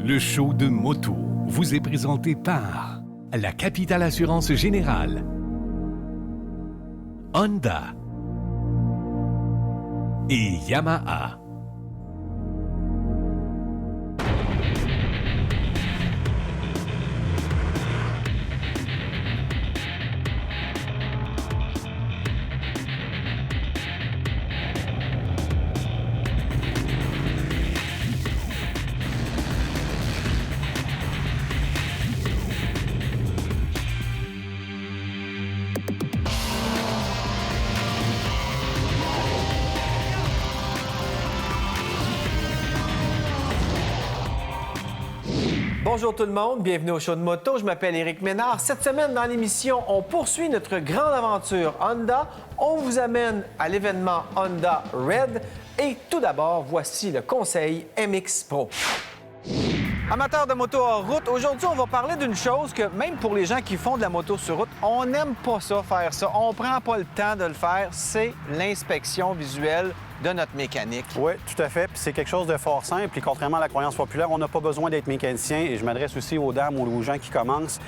Le show de moto vous est présenté par la Capitale Assurance Générale, Honda et Yamaha. Bonjour tout le monde, bienvenue au show de moto. Je m'appelle Éric Ménard. Cette semaine, dans l'émission, on poursuit notre grande aventure Honda. On vous amène à l'événement Honda Red. Et tout d'abord, voici le conseil MX Pro. Amateurs de moto hors route, aujourd'hui, on va parler d'une chose que même pour les gens qui font de la moto sur route, on n'aime pas ça, faire ça. On prend pas le temps de le faire. C'est l'inspection visuelle de notre mécanique. Oui, tout à fait. Puis c'est quelque chose de fort simple. Et contrairement à la croyance populaire, on n'a pas besoin d'être mécanicien. Et je m'adresse aussi aux dames ou aux gens qui commencent.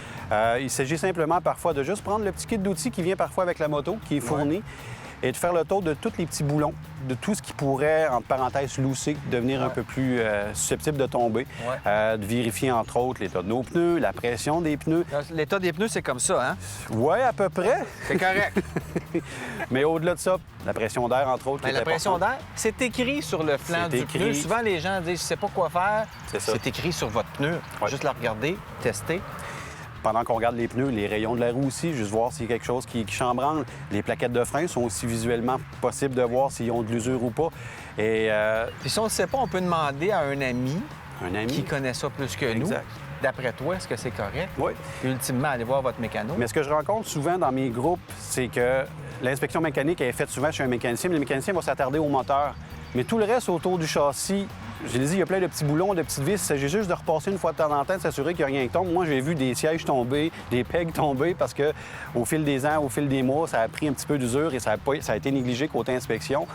Il s'agit simplement parfois de juste prendre le petit kit d'outils qui vient parfois avec la moto, qui est fourni, et de faire le tour de tous les petits boulons, de tout ce qui pourrait, entre parenthèses, lousser, devenir un peu plus susceptible de tomber. De vérifier, entre autres, l'état de nos pneus, la pression des pneus. L'état des pneus, c'est comme ça, hein? Oui, à peu près. C'est correct. Mais au-delà de ça, la pression d'air, entre autres. Mais la pression d'air, c'est écrit sur le flanc du pneu. Souvent, les gens disent, je sais pas quoi faire. C'est écrit sur votre pneu. Juste la regarder, tester. Pendant qu'on regarde les pneus, les rayons de la roue aussi, juste voir s'il y a quelque chose qui chambranle. Les plaquettes de frein sont aussi visuellement possibles de voir s'ils ont de l'usure ou pas. Et puis si on ne sait pas, on peut demander à un ami qui connaît ça plus que nous. D'après toi, est-ce que c'est correct? Oui. Puis ultimement, allez voir votre mécano. Mais ce que je rencontre souvent dans mes groupes, c'est que l'inspection mécanique est faite souvent chez un mécanicien, mais le mécanicien va s'attarder au moteur. Mais tout le reste autour du châssis, je l'ai dit, il y a plein de petits boulons, de petites vis. Il s'agit juste de repasser une fois de temps en temps, de s'assurer qu'il n'y a rien qui tombe. Moi, j'ai vu des sièges tomber, des pegs tomber parce que au fil des ans, au fil des mois, ça a pris un petit peu d'usure et ça a été négligé côté inspection.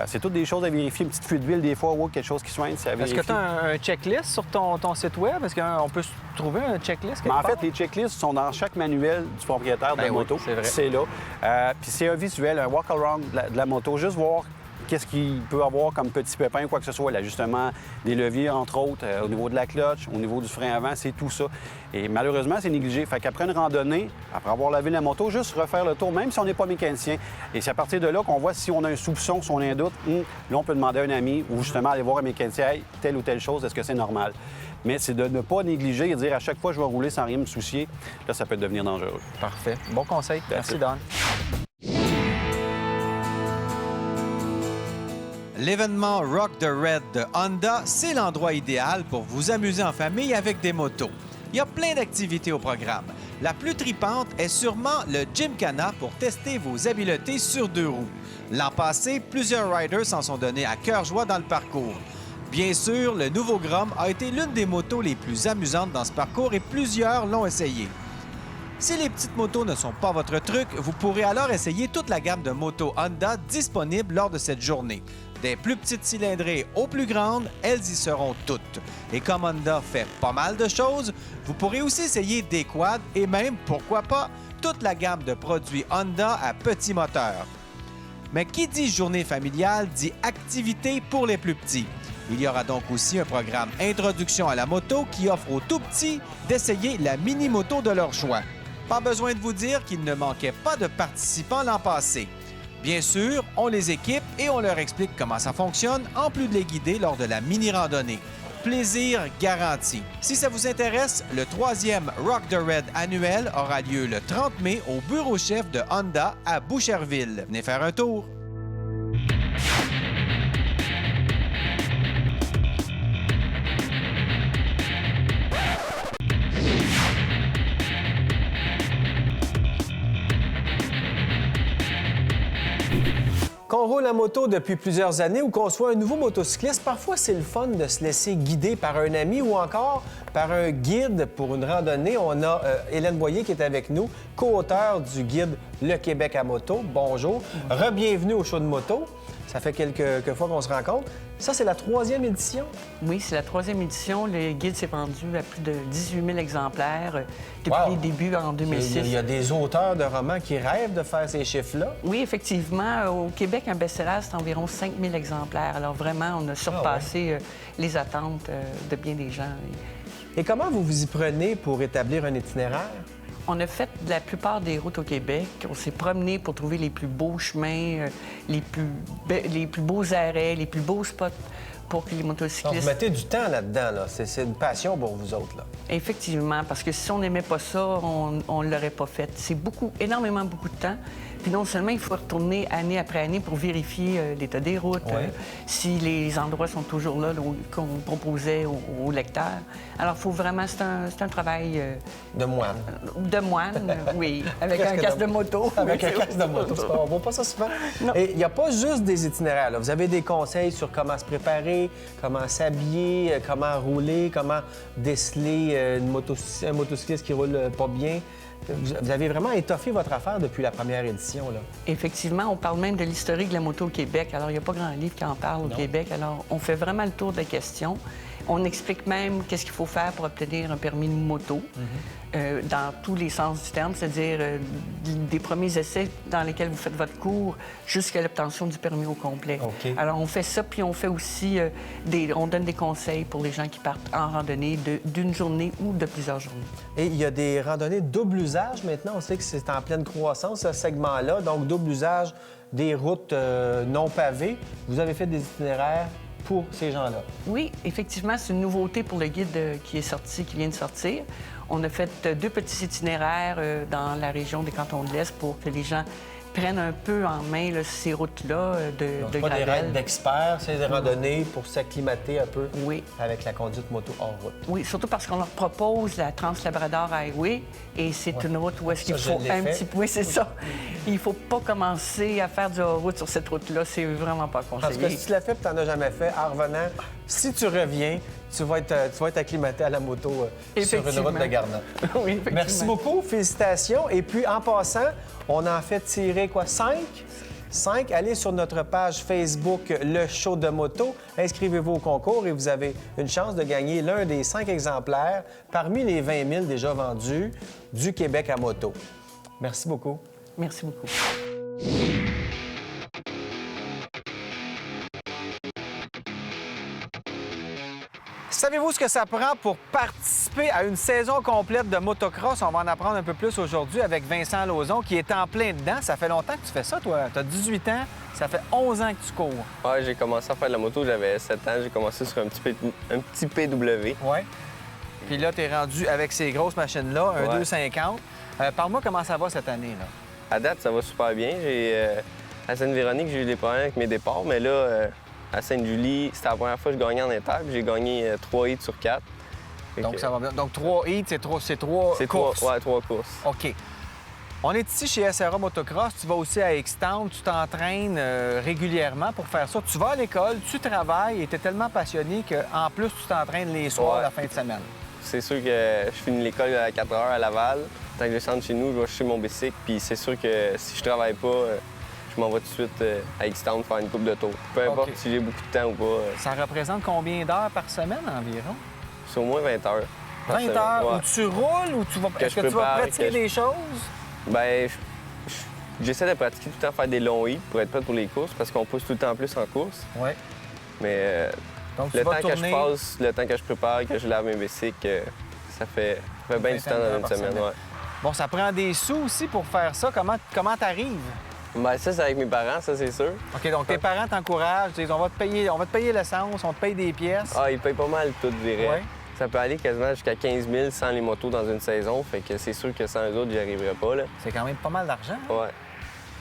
C'est toutes des choses à vérifier. Une petite fuite d'huile, des fois, ou quelque chose qui soigne, c'est à vérifier. Est-ce que tu as un checklist sur ton site web? Est-ce qu'on peut trouver un checklist? Mais en fait, les checklists sont dans chaque manuel du propriétaire de la moto. C'est là. Puis c'est un visuel, un walk-around de la moto. Juste voir qu'est-ce qu'il peut avoir comme petit pépin, quoi que ce soit. L'ajustement des leviers, entre autres, au niveau de la clutch, au niveau du frein avant, c'est tout ça. Et malheureusement, c'est négligé. Fait qu'après une randonnée, après avoir lavé la moto, juste refaire le tour, même si on n'est pas mécanicien. Et c'est à partir de là qu'on voit si on a un soupçon, si on a un doute. Là, on peut demander à un ami ou justement aller voir un mécanicien, hey, telle ou telle chose, est-ce que c'est normal? Mais c'est de ne pas négliger et dire à chaque fois, je vais rouler sans rien me soucier. Là, ça peut devenir dangereux. Parfait. Bon conseil. Merci, Don. L'événement Rock the Red de Honda, c'est l'endroit idéal pour vous amuser en famille avec des motos. Il y a plein d'activités au programme. La plus tripante est sûrement le Gymkhana pour tester vos habiletés sur deux roues. L'an passé, plusieurs riders s'en sont donnés à cœur joie dans le parcours. Bien sûr, le nouveau Grom a été l'une des motos les plus amusantes dans ce parcours et plusieurs l'ont essayé. Si les petites motos ne sont pas votre truc, vous pourrez alors essayer toute la gamme de motos Honda disponible lors de cette journée. Des plus petites cylindrées aux plus grandes, elles y seront toutes. Et comme Honda fait pas mal de choses, vous pourrez aussi essayer des quads et même, pourquoi pas, toute la gamme de produits Honda à petit moteur. Mais qui dit journée familiale dit activité pour les plus petits. Il y aura donc aussi un programme Introduction à la moto qui offre aux tout-petits d'essayer la mini-moto de leur choix. Pas besoin de vous dire qu'il ne manquait pas de participants l'an passé. Bien sûr, on les équipe et on leur explique comment ça fonctionne, en plus de les guider lors de la mini-randonnée. Plaisir garanti. Si ça vous intéresse, le 3e Rock the Red annuel aura lieu le 30 mai au bureau chef de Honda à Boucherville. Venez faire un tour. Qu'on roule à moto depuis plusieurs années ou qu'on soit un nouveau motocycliste, parfois c'est le fun de se laisser guider par un ami ou encore par un guide pour une randonnée. On a Hélène Boyer qui est avec nous, co-auteure du guide Le Québec à moto. Bonjour. Re-bienvenue au show de moto. Ça fait quelques fois qu'on se rencontre. Ça, c'est la 3e édition? Oui, c'est la 3e édition. Le guide s'est vendu à plus de 18 000 exemplaires depuis les débuts en 2006. Il y a des auteurs de romans qui rêvent de faire ces chiffres-là? Oui, effectivement. Au Québec, un best-seller, c'est environ 5 000 exemplaires. Alors vraiment, on a surpassé les attentes de bien des gens. Et comment vous vous y prenez pour établir un itinéraire? On a fait la plupart des routes au Québec. On s'est promené pour trouver les plus beaux chemins, les plus beaux arrêts, les plus beaux spots pour que les motocyclistes... Donc, vous mettez du temps là-dedans, là. C'est une passion pour vous autres, là. Effectivement, parce que si on n'aimait pas ça, on ne l'aurait pas fait. C'est énormément beaucoup de temps. Puis non seulement il faut retourner année après année pour vérifier l'état des routes, si les endroits sont toujours là qu'on proposait aux lecteurs. Alors, il faut vraiment... C'est un travail... De moine. De moine, oui. Avec un casque de moto. Avec un casque de moto. On ne voit pas ça souvent. Non. Et il n'y a pas juste des itinéraires, là. Vous avez des conseils sur comment se préparer, comment s'habiller, comment rouler, comment déceler un motocycliste qui roule pas bien. Vous avez vraiment étoffé votre affaire depuis la première édition, là. Effectivement, on parle même de l'historique de la moto au Québec. Alors, il n'y a pas grand livre qui en parle au Québec. Alors, on fait vraiment le tour de la question. On explique même qu'est-ce qu'il faut faire pour obtenir un permis de moto, dans tous les sens du terme, c'est-à-dire des premiers essais dans lesquels vous faites votre cours jusqu'à l'obtention du permis au complet. Okay. Alors, on fait ça, puis on fait aussi on donne des conseils pour les gens qui partent en randonnée d'une journée ou de plusieurs journées. Et il y a des randonnées double usage maintenant. On sait que c'est en pleine croissance, ce segment-là. Donc, double usage des routes non pavées. Vous avez fait des itinéraires pour ces gens-là. Oui, effectivement, c'est une nouveauté pour le guide qui vient de sortir. On a fait 2 petits itinéraires dans la région des Cantons de l'Est pour que les gens prennent un peu en main ces routes-là de pas des gravel. raids d'experts, c'est des randonnées pour s'acclimater un peu avec la conduite moto hors route. Oui, surtout parce qu'on leur propose la Trans-Labrador Highway et c'est une route où est-ce qu'il faut un petit peu... Oui, c'est ça. Il faut pas commencer à faire du hors-route sur cette route-là. C'est vraiment pas conseillé. Parce que si tu l'as fait et tu n'en as jamais fait, en revenant, si tu reviens, tu vas être acclimaté à la moto sur une route de Garnotte. Oui, effectivement. Merci beaucoup, félicitations. Et puis, en passant, on en fait tirer quoi, 5? 5, allez sur notre page Facebook Le Show de moto, inscrivez-vous au concours et vous avez une chance de gagner l'un des 5 exemplaires parmi les 20 000 déjà vendus du Québec à moto. Merci beaucoup. Merci beaucoup. Savez-vous ce que ça prend pour participer à une saison complète de motocross? On va en apprendre un peu plus aujourd'hui avec Vincent Lauzon, qui est en plein dedans. Ça fait longtemps que tu fais ça, toi. Tu as 18 ans, ça fait 11 ans que tu cours. Oui, j'ai commencé à faire de la moto, j'avais 7 ans. J'ai commencé sur un petit PW. Oui. Puis là, tu es rendu avec ces grosses machines-là, un 250. Parle-moi comment ça va cette année, là. À date, ça va super bien. À Sainte-Véronique, j'ai eu des problèmes avec mes départs, mais là, à Sainte-Julie, c'était la première fois que je gagnais en inter, puis j'ai gagné 3 hits sur 4. Donc, ça va bien. Donc, 3 hits, c'est 3 courses. Oui, 3 courses. OK. On est ici chez SRA Motocross. Tu vas aussi à X-Town. Tu t'entraînes régulièrement pour faire ça. Tu vas à l'école, tu travailles et tu es tellement passionné qu'en plus, tu t'entraînes les soirs, la fin de semaine. C'est sûr que je finis l'école à 4 heures à Laval. Tant que je descends de chez nous, je vais chercher mon bicycle. Puis c'est sûr que si je travaille pas, je m'en vais tout de suite à X-Town faire une coupe de tour. Peu importe si j'ai beaucoup de temps ou pas. Ça représente combien d'heures par semaine environ? C'est au moins 20 heures. 20 heures? Où tu roules ou tu vas... Est-ce que tu vas pratiquer des choses? Bien, j'essaie de pratiquer tout le temps, faire des longs hits pour être prêt pour les courses parce qu'on pousse tout le temps plus en course. Oui. Mais donc, le temps que je passe, le temps que je prépare, que je lave mes bicycles, ça fait bien du temps dans une semaine. Ouais. Bon, ça prend des sous aussi pour faire ça. Comment t'arrives? Bien, ça, c'est avec mes parents, ça, c'est sûr. OK, donc tes parents t'encouragent, ils disent on va te payer l'essence, on te paye des pièces. Ah, ils payent pas mal tout, je dirais. Ouais. Ça peut aller quasiment jusqu'à 15 000 sans les motos dans une saison, fait que c'est sûr que sans eux autres, j'y arriverais pas, là. C'est quand même pas mal d'argent. Ouais.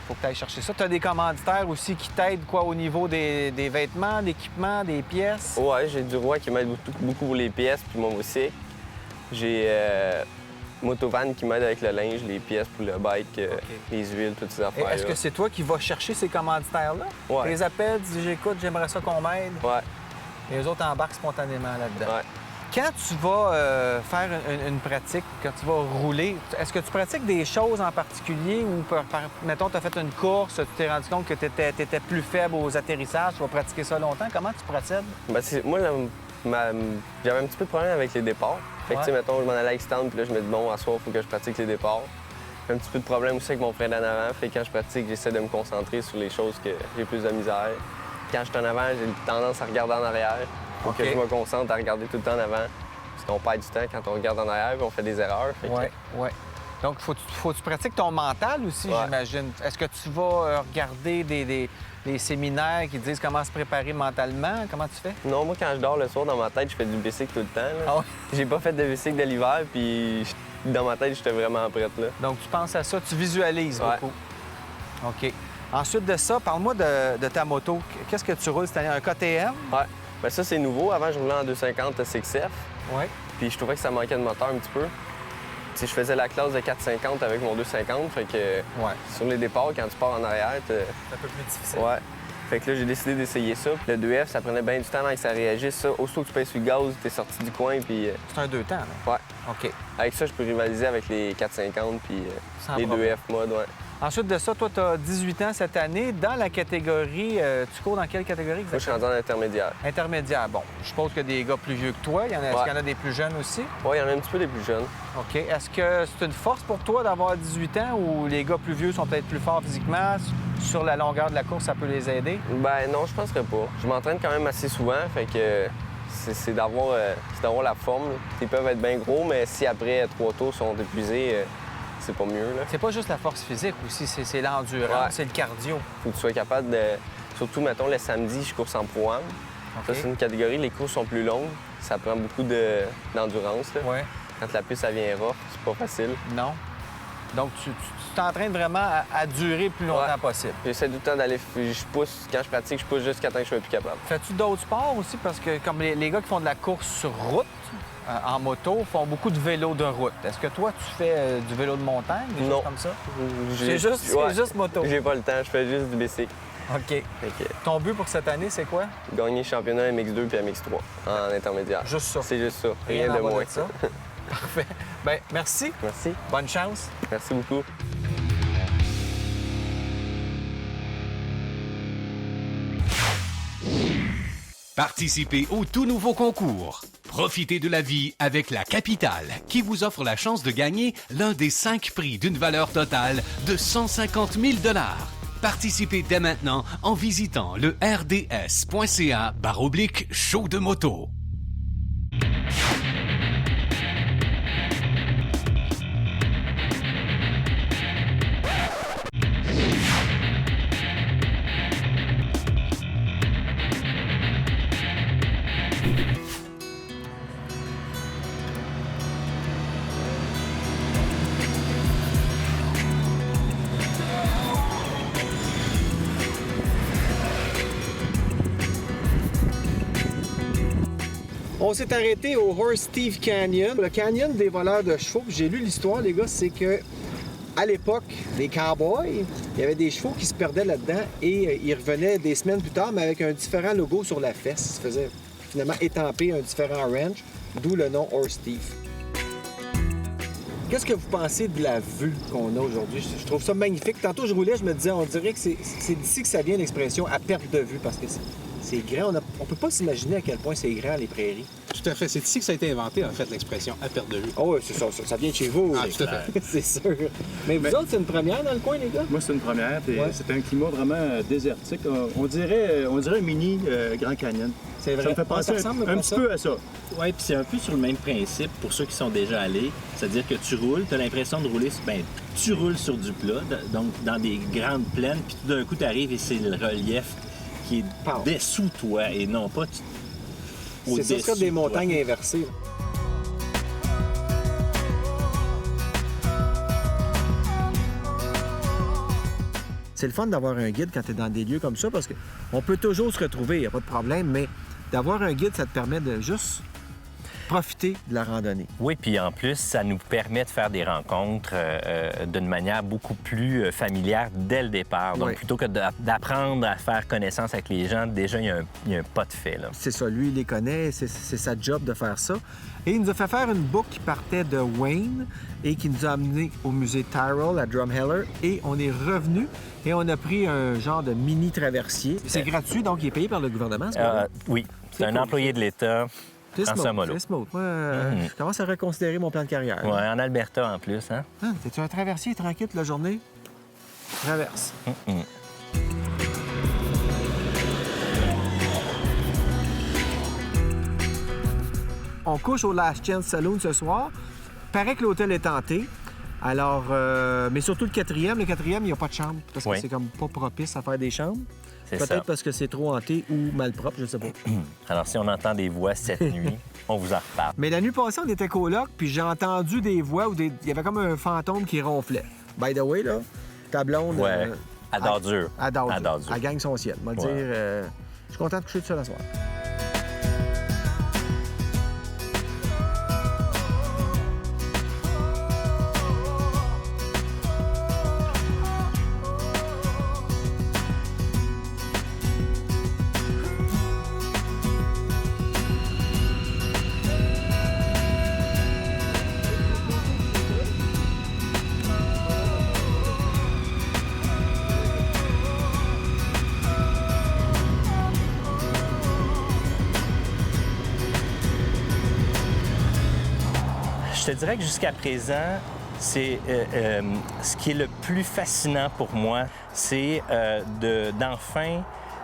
Faut que tu ailles chercher ça. Tu as des commanditaires aussi qui t'aident quoi au niveau des vêtements, d'équipements, des pièces? Ouais, j'ai du roi qui m'aide beaucoup pour les pièces puis mon motocycle. J'ai Motovan qui m'aide avec le linge, les pièces pour le bike, les huiles, toutes ces affaires-là. Est-ce que c'est toi qui vas chercher ces commanditaires-là? Ouais. Tu les appelles, tu dis j'écoute, j'aimerais ça qu'on m'aide. Ouais. Et les autres embarquent spontanément là-dedans. Ouais. Quand tu vas faire une pratique, quand tu vas rouler, est-ce que tu pratiques des choses en particulier ou, mettons, tu as fait une course, tu t'es rendu compte que tu étais plus faible aux atterrissages, tu vas pratiquer ça longtemps? Comment tu procèdes? Ben, moi, j'avais un petit peu de problème avec les départs. Fait que, tu sais, mettons, je m'en allais à Extend, puis là, je me dis, bon, à soir, il faut que je pratique les départs. J'ai un petit peu de problème aussi avec mon frein d'en avant. Fait que quand je pratique, j'essaie de me concentrer sur les choses que j'ai plus de misère. Quand je suis en avant, j'ai tendance à regarder en arrière. Faut que je me concentre à regarder tout le temps en avant. Parce qu'on perd du temps quand on regarde en arrière et on fait des erreurs. Oui. Donc, faut que tu pratiques ton mental aussi, j'imagine. Est-ce que tu vas regarder des séminaires qui disent comment se préparer mentalement? Comment tu fais? Non, moi, quand je dors le soir, dans ma tête, je fais du bicycle tout le temps. Là. Ah ouais? J'ai pas fait de bicycle de l'hiver, puis dans ma tête, j'étais vraiment prête. Là. Donc, tu penses à ça, tu visualises beaucoup. OK. Ensuite de ça, parle-moi de ta moto. Qu'est-ce que tu roules cette année? Un KTM? Oui. Bien, ça, c'est nouveau. Avant, je roulais en 250 6F. Oui. Puis je trouvais que ça manquait de moteur un petit peu. T'sais, je faisais la classe de 450 avec mon 250. Fait que sur les départs, quand tu pars en arrière, c'est un peu plus difficile. Ouais. Fait que là, j'ai décidé d'essayer ça. Le 2F, ça prenait bien du temps avant que ça réagisse. Ça. Aussitôt que tu pèses sur le gaz, t'es sorti du coin. Puis. C'est un 2 temps, là? Ouais. OK. Avec ça, je peux rivaliser avec les 450 puis les 2F mode, ouais. Ensuite de ça, toi, tu as 18 ans cette année. Dans la catégorie, tu cours dans quelle catégorie exactement? Moi, je suis rendu en intermédiaire. Intermédiaire. Bon, je suppose qu'il y a des gars plus vieux que toi. Est-ce qu'il y en a des plus jeunes aussi? Oui, il y en a un petit peu des plus jeunes. OK. Est-ce que c'est une force pour toi d'avoir 18 ans ou les gars plus vieux sont peut-être plus forts physiquement? Sur la longueur de la course, ça peut les aider? Ben non, je penserais pas. Je m'entraîne quand même assez souvent, fait que c'est d'avoir la forme. Ils peuvent être bien gros, mais si après 3 tours sont épuisés, c'est pas mieux. Là. C'est pas juste la force physique aussi, c'est l'endurance, c'est le cardio. Faut que tu sois capable de... Surtout, mettons, le samedi, je course en pro-am. Ça, c'est une catégorie, les courses sont plus longues. Ça prend beaucoup d'endurance. Ouais. Quand la piste, elle vient rough, c'est pas facile. Non. Donc, tu t'entraînes vraiment à durer le plus longtemps possible. J'essaie tout le temps d'aller... Je pousse, quand je pratique, je pousse jusqu'à temps que je sois plus capable. Fais-tu d'autres sports aussi? Parce que comme les gars qui font de la course sur route, en moto, font beaucoup de vélo de route. Est-ce que toi, tu fais du vélo de montagne, des choses comme ça? C'est juste moto? J'ai pas le temps, je fais juste du bicycle. OK. Ton but pour cette année, c'est quoi? Gagner le championnat MX2 puis MX3 en intermédiaire. Juste ça? C'est juste ça. Rien de moins. Ça. Parfait. Bien, merci. Merci. Bonne chance. Merci beaucoup. Participez au tout nouveau concours. Profitez de la vie avec la Capitale, qui vous offre la chance de gagner l'un des 5 prix d'une valeur totale de 150 000 $. Participez dès maintenant en visitant le rds.ca/show de moto. On s'est arrêté au Horse Thief Canyon, le canyon des voleurs de chevaux. J'ai lu l'histoire, les gars, c'est que à l'époque, les cowboys, il y avait des chevaux qui se perdaient là-dedans et ils revenaient des semaines plus tard, mais avec un différent logo sur la fesse. Ils se faisaient finalement étamper un différent ranch, d'où le nom Horse Thief. Qu'est-ce que vous pensez de la vue qu'on a aujourd'hui? Je trouve ça magnifique. Tantôt, je roulais, je me disais, on dirait que c'est d'ici que ça vient l'expression à perte de vue, parce que c'est grand. On peut pas s'imaginer à quel point c'est grand, les prairies. Tout à fait. C'est ici que ça a été inventé, en fait, l'expression à perte de vue. Oh oui, c'est ça. Ça vient de chez vous. Ah, tout à fait. C'est sûr. Mais vous autres, c'est une première dans le coin, les gars? Moi, c'est une première. C'est un climat vraiment désertique. On dirait un mini Grand Canyon. C'est vrai. Ça me fait penser un petit peu à ça. Oui, puis c'est un peu sur le même principe pour ceux qui sont déjà allés. C'est-à-dire que tu roules, tu as l'impression de rouler, tu roules sur du plat, donc dans des grandes plaines, puis tout d'un coup, tu arrives et c'est le relief qui est dessous toi et non pas au-dessus. C'est ça, des montagnes inversées. C'est le fun d'avoir un guide quand tu es dans des lieux comme ça parce qu'on peut toujours se retrouver, il n'y a pas de problème, mais d'avoir un guide, ça te permet de juste profiter de la randonnée. Oui, puis en plus, ça nous permet de faire des rencontres d'une manière beaucoup plus familière dès le départ. Donc, plutôt que d'apprendre à faire connaissance avec les gens, déjà, il y a un pas de fait. C'est ça, lui, il les connaît, c'est sa job de faire ça. Et il nous a fait faire une boucle qui partait de Wayne et qui nous a amenés au musée Tyrrell à Drumheller. Et on est revenu et on a pris un genre de mini traversier. C'est gratuit, donc il est payé par le gouvernement, c'est vrai? Oui, c'est un employé de l'État. C'est smooth. Moi, je commence à reconsidérer mon plan de carrière. Oui, en Alberta en plus. Hein? T'es-tu un traversier tranquille toute la journée? Traverse. On couche au Last Chance Saloon ce soir. Paraît que l'hôtel est tenté. Alors, mais surtout le quatrième. Le quatrième, il n'y a pas de chambre parce que c'est comme pas propice à faire des chambres. Peut-être parce que c'est trop hanté ou malpropre, je sais pas. Alors, si on entend des voix cette nuit, on vous en reparle. Mais la nuit passée, on était coloc, puis j'ai entendu des voix où il y avait comme un fantôme qui ronflait. By the way, là, ta blonde... à dort dur. À dort dur. Elle gagne son ciel. On va dire, je suis content de coucher tout seul la soir. Je te dirais que jusqu'à présent, c'est ce qui est le plus fascinant pour moi, c'est d'enfin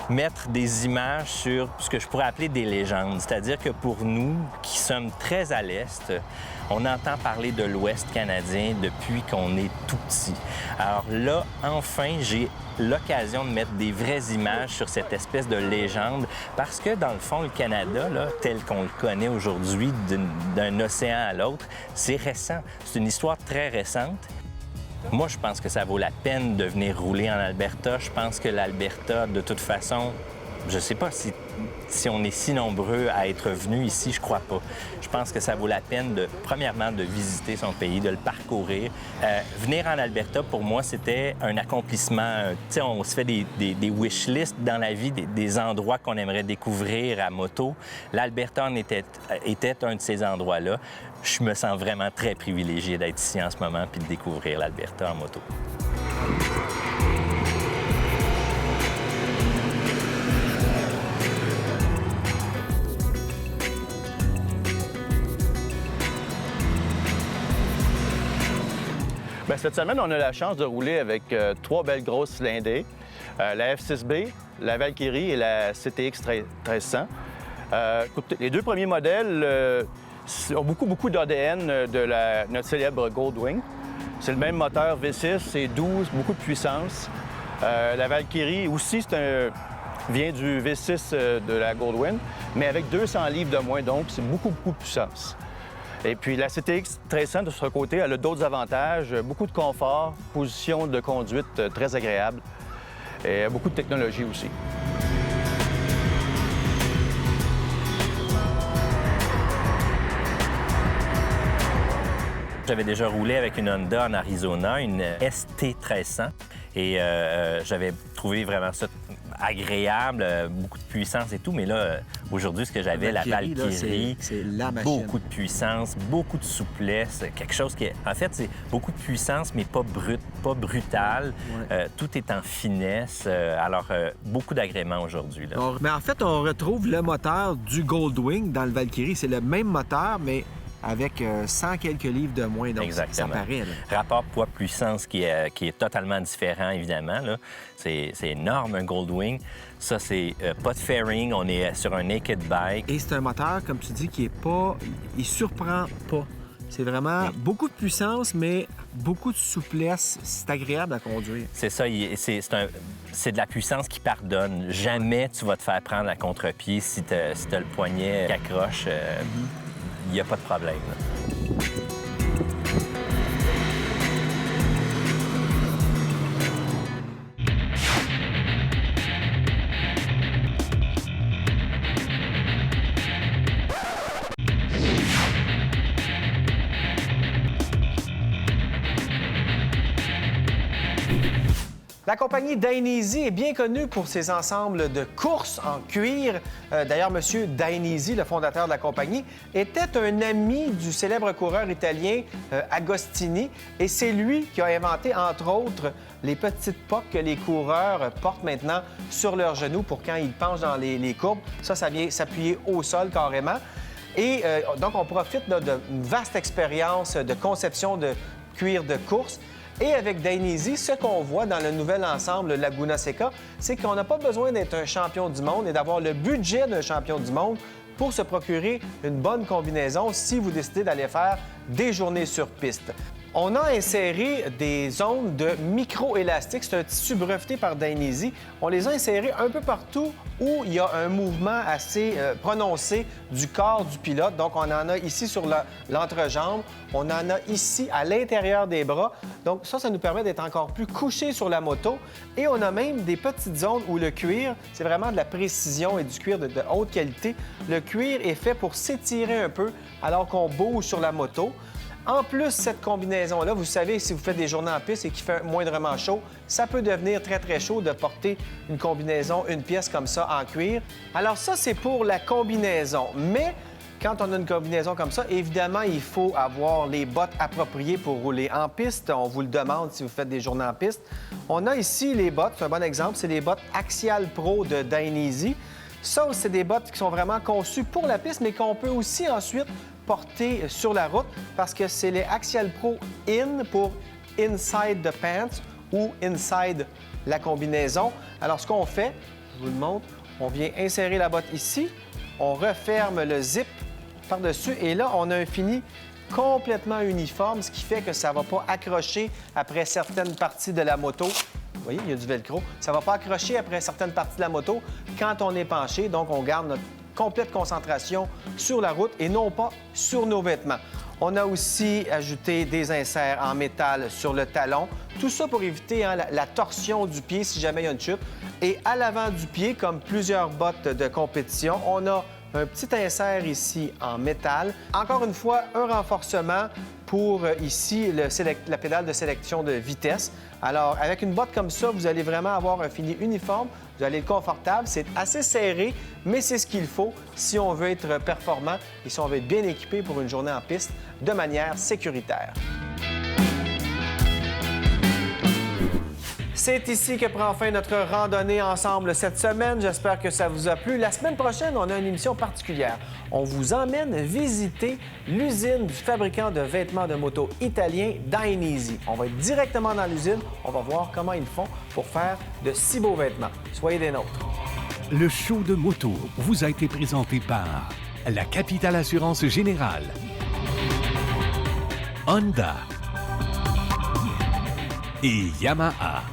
mettre des images sur ce que je pourrais appeler des légendes. C'est-à-dire que pour nous, qui sommes très à l'Est, on entend parler de l'Ouest canadien depuis qu'on est tout petit. Alors là, enfin, j'ai l'occasion de mettre des vraies images sur cette espèce de légende parce que, dans le fond, le Canada, là, tel qu'on le connaît aujourd'hui d'un océan à l'autre, c'est récent. C'est une histoire très récente. Moi, je pense que ça vaut la peine de venir rouler en Alberta. Je pense que l'Alberta, de toute façon, je sais pas si on est si nombreux à être venus ici, je crois pas. Je pense que ça vaut la peine, premièrement, de visiter son pays, de le parcourir. Venir en Alberta, pour moi, c'était un accomplissement. Tu sais, on se fait des wish lists dans la vie, des endroits qu'on aimerait découvrir à moto. L'Alberta en était un de ces endroits-là. Je me sens vraiment très privilégié d'être ici en ce moment puis de découvrir l'Alberta en moto. Bien, cette semaine, on a la chance de rouler avec 3 belles grosses cylindrées. La F6B, la Valkyrie et la CTX 1300. Les deux premiers modèles ont beaucoup d'ADN de notre célèbre Goldwing. C'est le même moteur V6, c'est 12, beaucoup de puissance. La Valkyrie aussi, vient du V6 de la Goldwing, mais avec 200 livres de moins, donc c'est beaucoup de puissance. Et puis la CTX 1300, de ce côté, elle a d'autres avantages, beaucoup de confort, position de conduite très agréable et beaucoup de technologie aussi. J'avais déjà roulé avec une Honda en Arizona, une ST1300, et j'avais trouvé vraiment ça agréable, beaucoup de puissance et tout, mais là, aujourd'hui, ce que j'avais, la Valkyrie, c'est la machine. Beaucoup de puissance, beaucoup de souplesse, quelque chose qui est... En fait, c'est beaucoup de puissance, mais pas brut, pas brutal. Ouais. Tout est en finesse. Alors, beaucoup d'agréments aujourd'hui. Mais en fait, on retrouve le moteur du Goldwing dans le Valkyrie. C'est le même moteur, mais avec 100 quelques livres de moins, donc exactement. Ça paraît. Là. Rapport poids-puissance qui est totalement différent, évidemment. Là. C'est énorme, un Goldwing. Ça, c'est pas de fairing, on est sur un naked bike. Et c'est un moteur, comme tu dis, qui est pas... Il surprend pas. C'est vraiment beaucoup de puissance, mais beaucoup de souplesse. C'est agréable à conduire. C'est ça, c'est de la puissance qui pardonne. Jamais tu vas te faire prendre à contre-pied si t'as le poignet qui accroche. Il n'y a pas de problème. La compagnie Dainese est bien connue pour ses ensembles de courses en cuir. D'ailleurs, M. Dainese, le fondateur de la compagnie, était un ami du célèbre coureur italien Agostini. Et c'est lui qui a inventé, entre autres, les petites poques que les coureurs portent maintenant sur leurs genoux pour quand ils penchent dans les courbes. Ça vient s'appuyer au sol carrément. Et donc, on profite d'une vaste expérience de conception de cuir de course. Et avec Dainese, ce qu'on voit dans le nouvel ensemble Laguna Seca, c'est qu'on n'a pas besoin d'être un champion du monde et d'avoir le budget d'un champion du monde pour se procurer une bonne combinaison si vous décidez d'aller faire des journées sur piste. On a inséré des zones de micro-élastique. C'est un tissu breveté par Dainese. On les a insérés un peu partout où il y a un mouvement assez prononcé du corps du pilote. Donc, on en a ici sur l'entrejambe. On en a ici à l'intérieur des bras. Donc, ça nous permet d'être encore plus couché sur la moto. Et on a même des petites zones où le cuir, c'est vraiment de la précision et du cuir de haute qualité. Le cuir est fait pour s'étirer un peu alors qu'on bouge sur la moto. En plus, cette combinaison-là, vous savez, si vous faites des journées en piste et qu'il fait moindrement chaud, ça peut devenir très, très chaud de porter une combinaison, une pièce comme ça en cuir. Alors ça, c'est pour la combinaison. Mais quand on a une combinaison comme ça, évidemment, il faut avoir les bottes appropriées pour rouler en piste. On vous le demande si vous faites des journées en piste. On a ici les bottes, c'est un bon exemple, c'est les bottes Axial Pro de Dainese. Ça, c'est des bottes qui sont vraiment conçues pour la piste, mais qu'on peut aussi ensuite porter sur la route parce que c'est les Axial Pro In pour Inside the Pants ou Inside la combinaison. Alors, ce qu'on fait, je vous le montre, on vient insérer la botte ici, on referme le zip par-dessus et là, on a un fini complètement uniforme, ce qui fait que ça ne va pas accrocher après certaines parties de la moto. Vous voyez, il y a du velcro. Ça ne va pas accrocher après certaines parties de la moto quand on est penché. Donc, on garde notre complète concentration sur la route et non pas sur nos vêtements. On a aussi ajouté des inserts en métal sur le talon. Tout ça pour éviter la torsion du pied si jamais il y a une chute. Et à l'avant du pied, comme plusieurs bottes de compétition, on a un petit insert ici en métal. Encore une fois, un renforcement pour ici la pédale de sélection de vitesse. Alors, avec une botte comme ça, vous allez vraiment avoir un fini uniforme. Vous allez être confortable. C'est assez serré, mais c'est ce qu'il faut si on veut être performant et si on veut être bien équipé pour une journée en piste de manière sécuritaire. C'est ici que prend fin notre randonnée ensemble cette semaine. J'espère que ça vous a plu. La semaine prochaine, on a une émission particulière. On vous emmène visiter l'usine du fabricant de vêtements de moto italien Dainese. On va être directement dans l'usine. On va voir comment ils font pour faire de si beaux vêtements. Soyez des nôtres. Le show de moto vous a été présenté par la Capitale Assurance Générale, Honda et Yamaha.